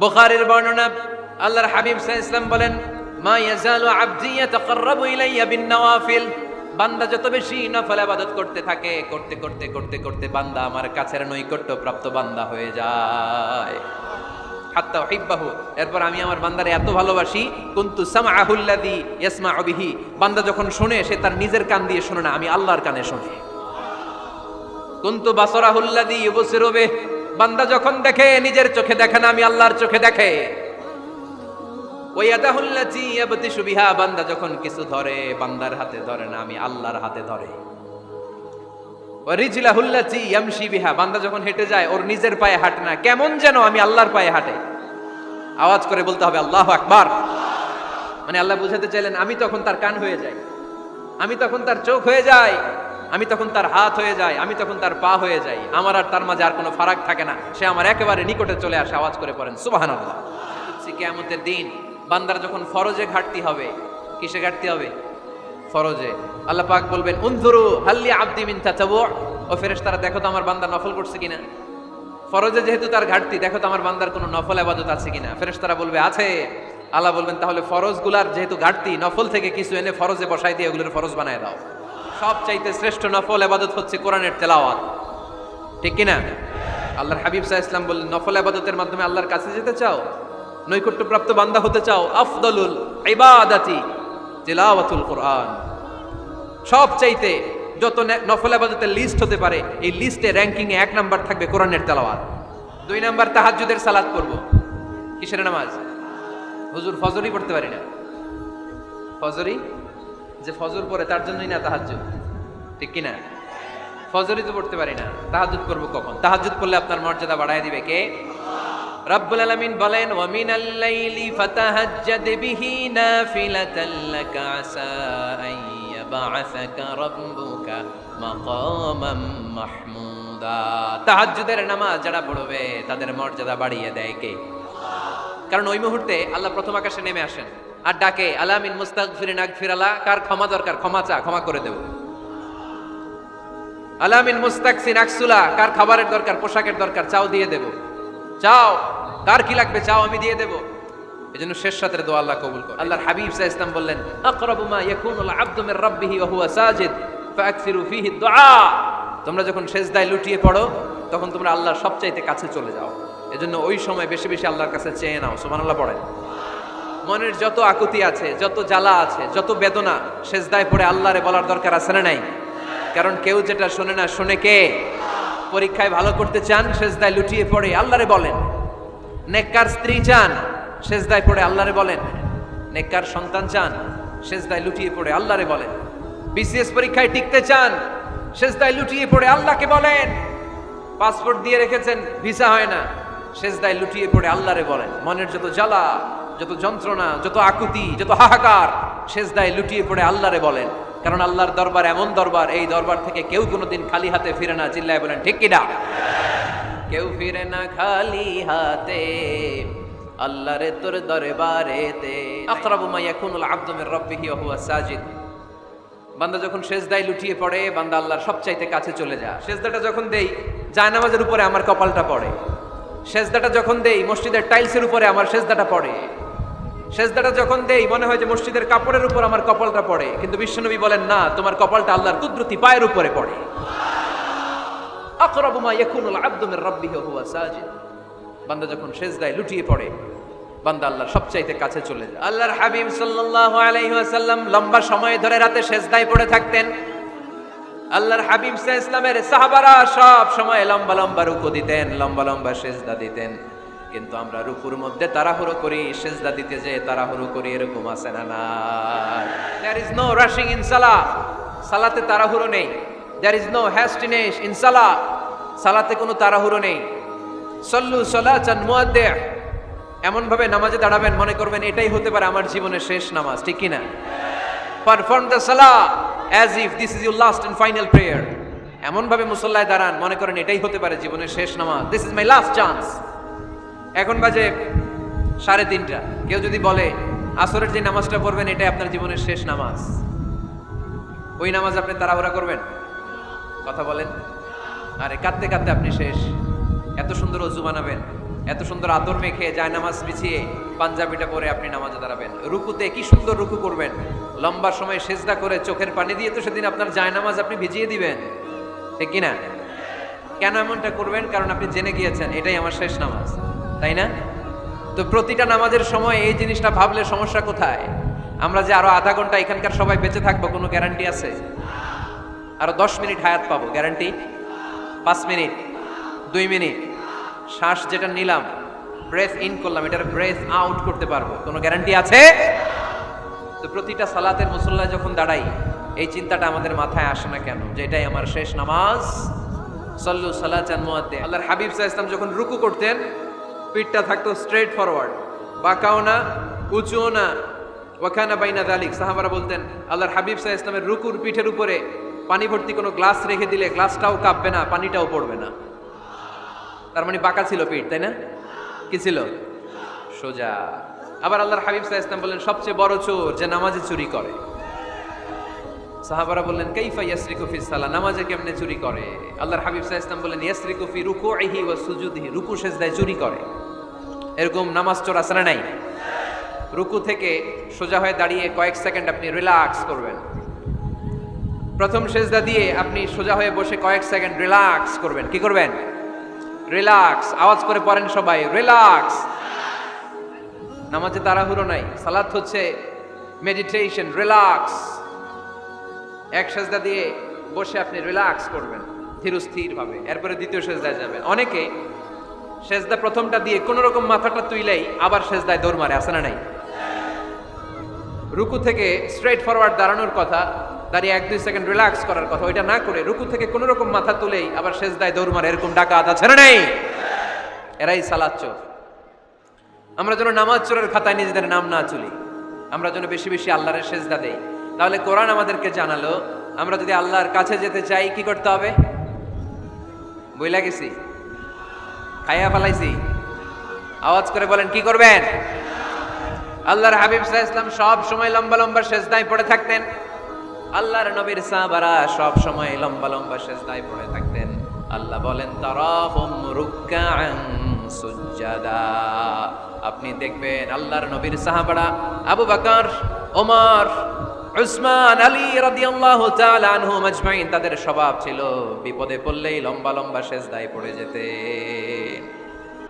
বুখারীর বর্ণনা, আল্লাহর হাবিব সাল্লাল্লাহু আলাইহি ওয়াসাল্লাম বলেন, মা ইয়াজালু আবদি ইয়াতাকাররাবু ইলাইয়া বিন নওয়াফিল। বান্দা যত বেশি নফল ইবাদত করতে থাকে, করতে করতে করতে করতে বান্দা আমার কাছের নৈকট্য প্রাপ্ত বান্দা হয়ে যায়। হাত্তা উহিব্বাহু, এরপর আমি আমার বান্দারে এত ভালোবাসি, কুনতু সামআহুল্লাযী ইয়াসমাউ বিহি। বান্দা যখন শুনে সে তার নিজের কান দিয়ে শুনে না, আমি আল্লাহর কানে শুনি। কুনতু বাসারাহুল্লাযী ইউবসিরু বিহি। বান্দা যখন দেখে নিজের চোখে দেখে না, আমি আল্লাহর চোখে দেখে। ওয়ায়াদাহুল্লাতী ইয়াবতিশু বিহা। বান্দা যখন কিছু ধরে, বান্দার হাতে ধরে না, আমি আল্লাহর হাতে ধরে। ওয়ারিজলাহুল্লাতী ইয়ামশি বিহা। বান্দা যখন হেঁটে যায়, ওর নিজের পায়ে হাঁটে না, কেমন যেন আমি আল্লাহর পায়ে হাঁটে। আওয়াজ করে বলতে হবে আল্লাহু আকবার। মানে আল্লাহ বুঝাতে চাইলেন আমি তখন তার কান হয়ে যাই, আমি তখন তার চোখ হয়ে যাই, আমি তখন তার হাত হয়ে যাই, আমি তখন তার পা হয়ে যাই। আমার আর তার মাঝে আর কোনো ফারাক থাকে না, সে আমার একেবারে নিকটে চলে আসে। আওয়াজ করে পড়েন সুবহানাল্লাহ। কিয়ামতের দিন বান্দার যখন ফরজে ঘাটতি হবে, কিসে ঘাটতি হবে? ফরজে। আল্লাহ পাক বলবেন উনজুরু হাল্লি আবদি মিন তাতাবু। ও ফেরেশতারা, দেখো তো আমার বান্দা নফল করছে কিনা। ফরজে যেহেতু তার ঘাটতি, দেখো তো আমার বান্দার কোনো নফল ইবাদত আছে কিনা। ফেরেশতারা বলবে আছে। আল্লাহ বলবেন তাহলে ফরজগুলার যেহেতু ঘাটতি, নফল থেকে কিছু এনে ফরজে বসাই দিয়ে ওগুলোর ফরজ বানায় দাও। সবচাইতে শ্রেষ্ঠ নফল ইবাদত হচ্ছে কোরআনের তেলাওয়াত, ঠিক কিনা? আল্লাহর হাবিব সাল্লাল্লাহু আলাইহি ওয়াসাল্লাম বললেন, নফল ইবাদতের মাধ্যমে আল্লাহর কাছে যেতে চাও, নৈকট্যপ্রাপ্ত বান্দা হতে চাও, আফদলুল ইবাদাতি তিলাওয়াতুল কোরআন। সবচাইতে যত নফল ইবাদতের লিস্ট হতে পারে, এই লিস্টে র‍্যাঙ্কিং এ 1 নাম্বার থাকবে কোরআনের তেলাওয়াত। 2 নাম্বার তাহাজ্জুদের সালাত পড়ব। কিসের নামাজ? হুজুর ফজরই পড়তে পারি না। ফজরই যে ফজর পড়ে তার জন্যই না তাহাজ্জুদ, ঠিক কিনা? ফজরই তো পড়তে পারি না, তাহাজ্জুদ করব কখন? তাহাজ্জুদ করলে আপনার মর্যাদা বাড়ায় দিবে কে? রব্বুল আলামিন বলেন, ওয়া মিনাল লাইলি ফাতাহাজ্জাদ বিহি নাফিলাতাল লাকা আসা আন ইয়াবআসাকা রাব্বুকা মাকামান মাহমুদা। তাহাজ্জুদের নামাজ যারা পড়বে তাদের মর্যাদা বাড়িয়ে দেয় কে? কারণ ওই মুহূর্তে আল্লাহ প্রথম আকাশে নেমে আসেন আর ডাকে, আলা মিন মুস্তাগফিরিন আগফিরালা। কার ক্ষমা দরকার? ক্ষমা চা, ক্ষমা করে দেব। আলা মিন মুস্তাকসিন আকসুলা। কার খাবারের দরকার, পোশাকের দরকার, চাও দিয়ে দেব। চাও, কার কি লাগবে চাও, আমি দিয়ে দেব। এজন্য শেষ রাতের দোয়া আল্লাহ কবুল করে। আল্লাহর হাবিব সাল্লাল্লাহু আলাইহি ওয়াসাল্লাম বললেন, আকরাবু মা ইয়াকুনুল আবদু মির রাব্বিহি ওয়া হুয়া সাজিদ ফাআকসিরু ফীহি দুআ। তোমরা যখন সিজদায় লুটিয়ে পড়ো, তখন তোমরা আল্লাহর সবচাইতে কাছে চলে যাও। এজন্য ওই সময় বেশি বেশি আল্লাহর কাছে চেয়ে নাও। সুবহানাল্লাহ পড়েন। মনের যত আকুতি আছে, যত জ্বালা আছে, যত বেদনা, সিজদায় পড়ে আল্লাহরে বলার দরকার আছে না নাই? কারণ কেউ যেটা শোনে না, শোনে কে? পরীক্ষায় ভালো করতে চান, সিজদায় লুটিয়ে পড়ে আল্লাহরে বলেন। নেককার স্ত্রী চান, সিজদায় পড়ে আল্লাহরে বলেন। নেককার সন্তান চান, সিজদায় লুটিয়ে পড়ে আল্লাহরে বলেন। বিসিএস পরীক্ষায় টিকতে চান, সিজদায় লুটিয়ে পড়ে আল্লাহকে বলেন। পাসপোর্ট দিয়ে রেখেছেন, ভিসা হয় না, সিজদায় লুটিয়ে পড়ে আল্লাহরে বলেন। মনের যত জ্বালা, যত যন্ত্রণা, যত আকুতি, যত হাহাকার, সিজদায় লুটিয়ে পড়ে আল্লাহরে বলেন। কারণ আল্লাহর দরবার এমন দরবার, এই দরবার থেকে কেউ কোনোদিন খালি হাতে ফিরে না। চিল্লায় বলেন ঠিক কিনা? কেউ ফিরে না খালি হাতে, আল্লাহরে তোর দরবারেতে। আকরাবু মা ইয়াকুনুল আবদু মির রাব্বিহি ওয়া হুয়া সাজিদ। বান্দা যখন সিজদায় লুটিয়ে পড়ে, বান্দা আল্লাহর সবচাইতে কাছে চলে যায়। সিজদাটা যখন দেই, জায়নামাজের উপরে আমার কপালটা পড়ে। সিজদাটা যখন দেই, মসজিদের টাইলসের উপরে আমার সিজদাটা পড়ে। সিজদাটা যখন দেই, মনে হয় যে মসজিদের কাপড়ের উপর আমার কপালটা পড়ে। কিন্তু বিশ্বনবী বলেন, না, তোমার কপালটা আল্লাহর কুদরতি পায়ের উপরে পড়ে। আকরাবু মা ইয়াকুনুল আবদু মির রাব্বিহি ওয়া হুয়া সাজিদ। বান্দা যখন সিজদায় লুটিয়ে পড়ে, বান্দা আল্লাহর সবচাইতে কাছে চলে যায়। আল্লাহর হাবিব সাল্লাল্লাহু আলাইহি ওয়াসাল্লাম লম্বা সময় ধরে রাতে সিজদায় পড়ে থাকতেন। আল্লাহর হাবিব সাল্লাল্লাহু আলাইহি ওয়াসাল্লামের সাহাবারা সব সময় লম্বা লম্বা রুকু দিতেন, লম্বা লম্বা সিজদা দিতেন। কিন্তু আমরা রুকুর মধ্যে তাড়াহুড়ো করি, সিজদা দিতে যেয়ে তাড়াহুড়ো করি, এরকম আছে না? না, there is no rushing in salah। সালাতে তাড়াহুড়ো নেই। there is no hastiness in salah। সালাতে কোনো তাড়াহুড়ো নেই। সল্লু সালাতান মুআদ্দি। এমন ভাবে নামাজে দাঁড়াবেন, মনে করবেন এটাই হতে পারে আমার জীবনের শেষ নামাজ, ঠিক কি না? Perform the Salah as if this is your last and final prayer। এমন ভাবে মুসল্লায় দাঁড়ান, মনে করেন এটাই হতে পারে জীবনের শেষ নামাজ। this is my last chance। এখন বাজে 3:30। কেউ যদি বলে আসরের যে নামাজটা পড়বেন এটাই আপনার জীবনের শেষ নামাজ, ওই নামাজ আপনি তাড়াহুড়া করবেন? কথা বলেন। আরে কাঁদতে কাঁদতে আপনি শেষ। এত সুন্দর ওযু বানাবেন, এত সুন্দর আদর মেখে জায়নামাজ বিছিয়ে পাঞ্জাবিটা পরে আপনি নামাজে দাঁড়াবেন, রুকুতে কি সুন্দর রুকু করবেন, লম্বা সময় সেজদা করে চোখের পানি দিয়ে তো সেদিন আপনার জায়নামাজ আপনি ভিজিয়ে দিবেন, ঠিক কিনা? কেন এমনটা করবেন? কারণ আপনি জেনে গিয়েছেন এটাই আমার শেষ নামাজ, তাই না? তো প্রতিটা নামাজের সময় এই জিনিসটা ভাবলে সমস্যা কোথায়? আমরা যে আরো আধা ঘন্টা এখানকার সবাই বেঁচে থাকবো কোনো গ্যারান্টি আছে? আরো 10 মিনিট হায়াত পাবো, গ্যারান্টি? 5 মিনিট, 2 মিনিট, শ্বাস যেটা নিলাম, ব্রেথ ইন করলাম, এটার ব্রেথ আউট করতে পারবো, কোনো গ্যারান্টি আছে? তো প্রতিটা সালাতের মুসল্লায় যখন দাঁড়াই এই চিন্তাটা আমাদের মাথায় আসে না কেন যে এটাই আমার শেষ নামাজ? সাল্লু সালাতান মুআদ্দিন। আল্লাহর হাবিব সাল্লাল্লাহু আলাইহি ওয়াসাল্লাম যখন রুকু করতেন পিঠটা থাকতো স্ট্রেট ফরওয়ার্ড, বাঁকাও না উঁচুও না, ওয়াকানা বাইনা যালিক। সাহাবারা বলতেন আল্লাহর হাবিব সাল্লাল্লাহু আলাইহি ওয়াসাল্লামের রুকুর পিঠের উপরে পানি ভর্তি কোনো গ্লাস রেখে দিলে গ্লাসটাও কাঁপবে না, পানিটাও পড়বে না। তার মানে বাঁকা ছিল পিঠ, তাই না? কি ছিল? সোজা। আবার আল্লাহর হাবিব সাল্লাল্লাহু আলাইহি ওয়াসাল্লাম বললেন সবচেয়ে বড় চোর যে নামাজে চুরি করে। সাহাবারা বললেন কাইফা ইয়াসরিকু ফিস সালাহ, নামাজে কেমনে চুরি করে? আল্লাহর হাবিব সাল্লাল্লাহু আলাইহি ওয়াসাল্লাম বললেন ইয়াসরিকু ফি রুকুইহি ওয়া সুজুদিহি, রুকু সেজদায় চুরি করে। এরকম নামাজ চোর আছে না নাই? রুকু থেকে সোজা হয়ে দাঁড়িয়ে কয়েক সেকেন্ড আপনি রিল্যাক্স করবেন, প্রথম সেজদা দিয়ে আপনি সোজা হয়ে বসে কয়েক সেকেন্ড রিল্যাক্স করবেন। কি করবেন? রিল্যাক্স। আওয়াজ করে পড়েন সবাই, রিল্যাক্স। নামাজে তাড়াহুড়ো নাই, সালাত হচ্ছে মেডিটেশন, রিল্যাক্স। এক সেজদা দিয়ে বসে আপনি রিল্যাক্স করবেন ধীরস্থির ভাবে, এরপরে দ্বিতীয় সেজদায় যাবেন। অনেকে সেজদা প্রথমটা দিয়ে কোন রকম মাথাটা তুইলেই আবার সেজদায় দৌড় মারে, আছে না নাই? রুকু থেকে স্ট্রেট ফরওয়ার্ড দাঁড়ানোর কথা, দাঁড়িয়ে 1-2 সেকেন্ড রিল্যাক্স করার কথা, ওইটা না করে রুকু থেকে কোন রকম মাথা তুলেই আবার সেজদায় দৌড় মারে, এরকম ডাকাত আছে না নাই? এরাই সালাত চোর। আমরা যেন নামাজ চোরের খাতায় নিজেদের নাম না তুলি, আমরা যেন বেশি বেশি আল্লাহর সেজদা দেই। তাহলে কোরআন আমাদেরকে জানালো আমরা যদি আল্লাহর কাছে যেতে চাই কি করতে হবে? বইলা গেছি, খাইয়া ফেলাইছি, আওয়াজ করে বলেন কি করবেন? আল্লাহর হাবিব সাল্লাল্লাহু আলাইহি ওয়াসাল্লাম সব সময় লম্বা লম্বা সেজদায় পড়ে থাকতেন। আল্লাহর নবীর সাহাবারা সব সময় লম্বা লম্বা সেজদায় পড়ে থাকতেন। আল্লাহ বলেন তারাহুম রুকআন সুজদা, আপনি দেখবেন আল্লাহর নবীর সাহাবারা আবু বকর, ওমর, উসমান, আলী রাদিয়াল্লাহু তাআলা আনহুম আজমাইন, তাদের স্বভাব ছিল বিপদে পড়লেই লম্বা লম্বা সেজদায় পড়ে যেতে।